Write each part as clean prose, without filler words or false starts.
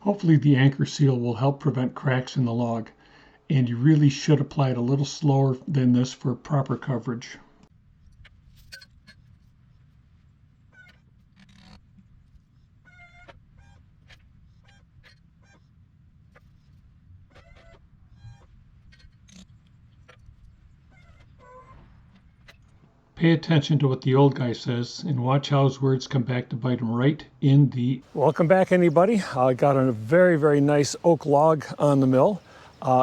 Hopefully the anchor seal will help prevent cracks in the log, and you really should apply it a little slower than this for proper coverage. Pay attention to what the old guy says and watch how his words come back to bite him right in the... Welcome back, anybody. I got a very nice oak log on the mill.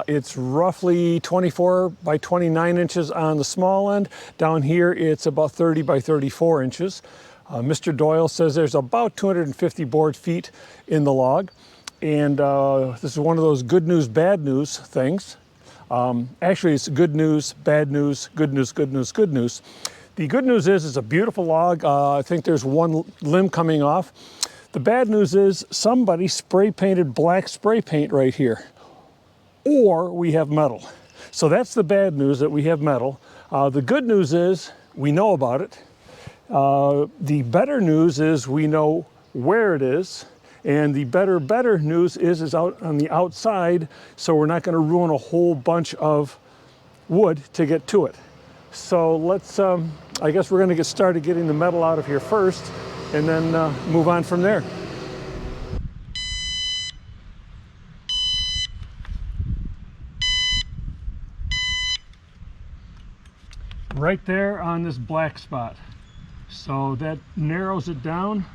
It's roughly 24 by 29 inches on the small end. Down here it's about 30 by 34 inches. Mr. Doyle says there's about 250 board feet in the log. And this is one of those good news, bad news things. Actually, it's good news, bad news, good news, good news, good news. The good news is it's a beautiful log. I think there's one limb coming off. The bad news is somebody spray painted black spray paint right here. Or we have metal. So that's the bad news, that we have metal. The good news is we know about it. The better news is we know where it is. And the better news is it's out on the outside, so we're not going to ruin a whole bunch of wood to get to it. So let's, I guess we're going to get started getting the metal out of here first, and then move on from there. Right there on this black spot. So that narrows it down.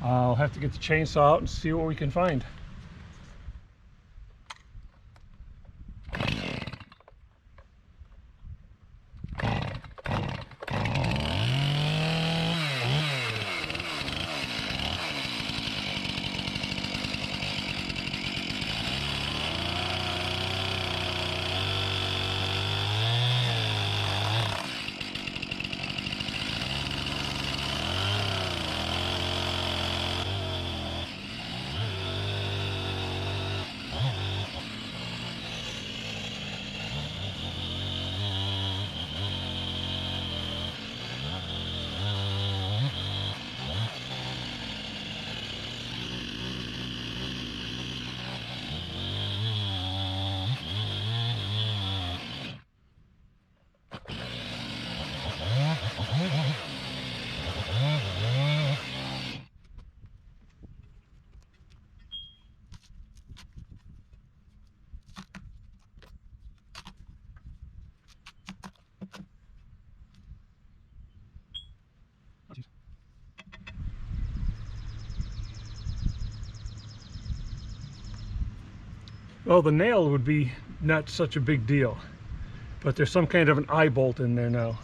I'll have to get the chainsaw out and see what we can find. Well, the nail would be not such a big deal, but there's some kind of an eye bolt in there now.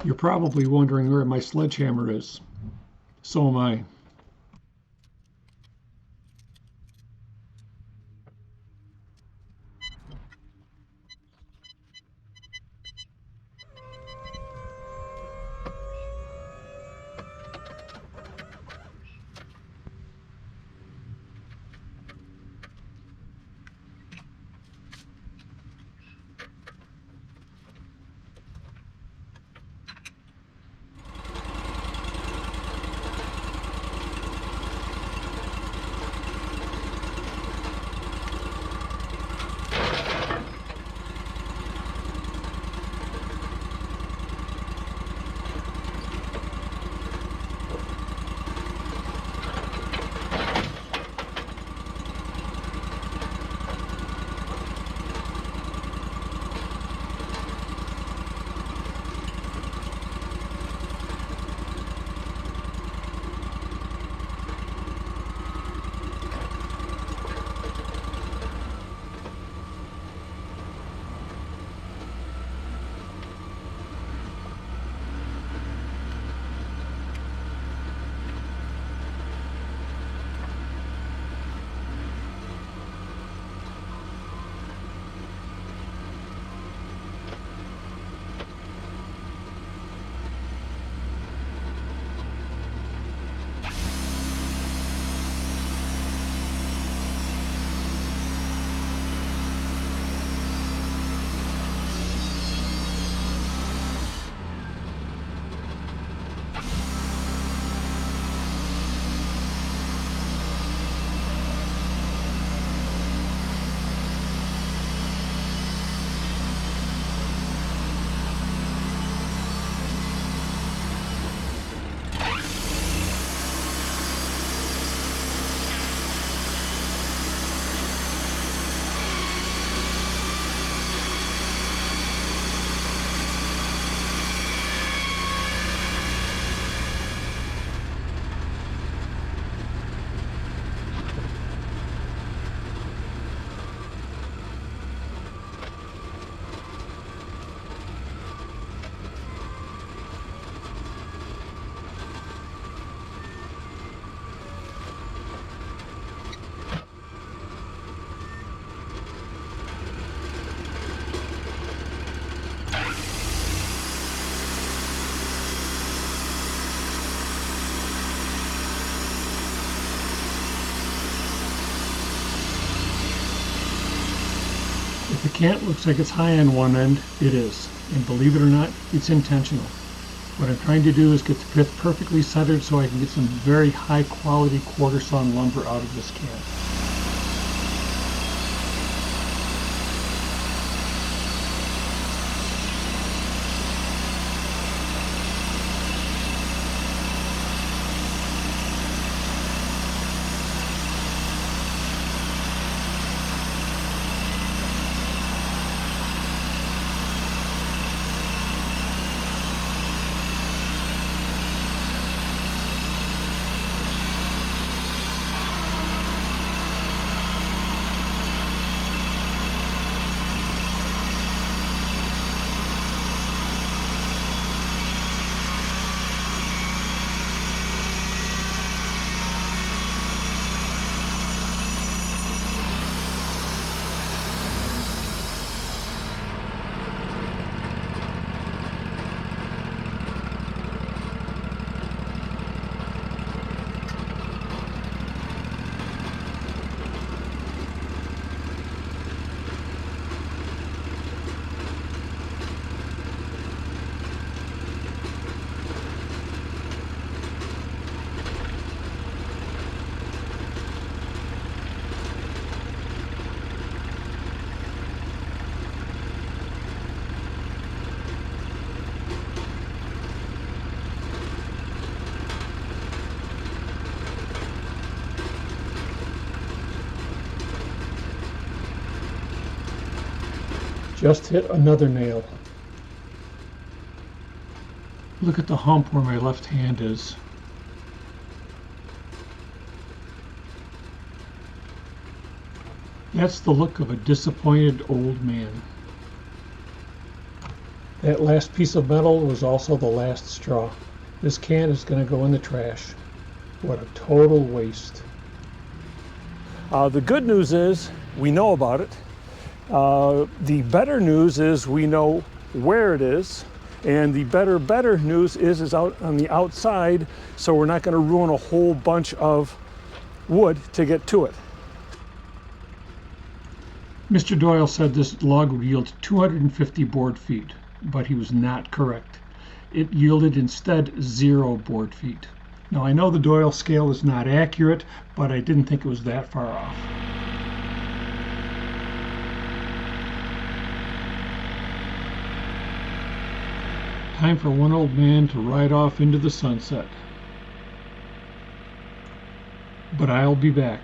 You're probably wondering where my sledgehammer is. So am I. The cant looks like it's high on one end. It is. And believe it or not, it's intentional. What I'm trying to do is get the pith perfectly centered so I can get some very high quality quarter sawn lumber out of this cant. Just hit another nail. Look at the hump where my left hand is. That's the look of a disappointed old man. That last piece of metal was also the last straw. This can is going to go in the trash. What a total waste. The good news is we know about it. The better news is we know where it is, and the better news is out on the outside, so we're not going to ruin a whole bunch of wood to get to it. Mr. Doyle said this log would yield 250 board feet, but he was not correct. It yielded instead 0 board feet. Now I know the Doyle scale is not accurate, but I didn't think it was that far off. Time for one old man to ride off into the sunset. But I'll be back.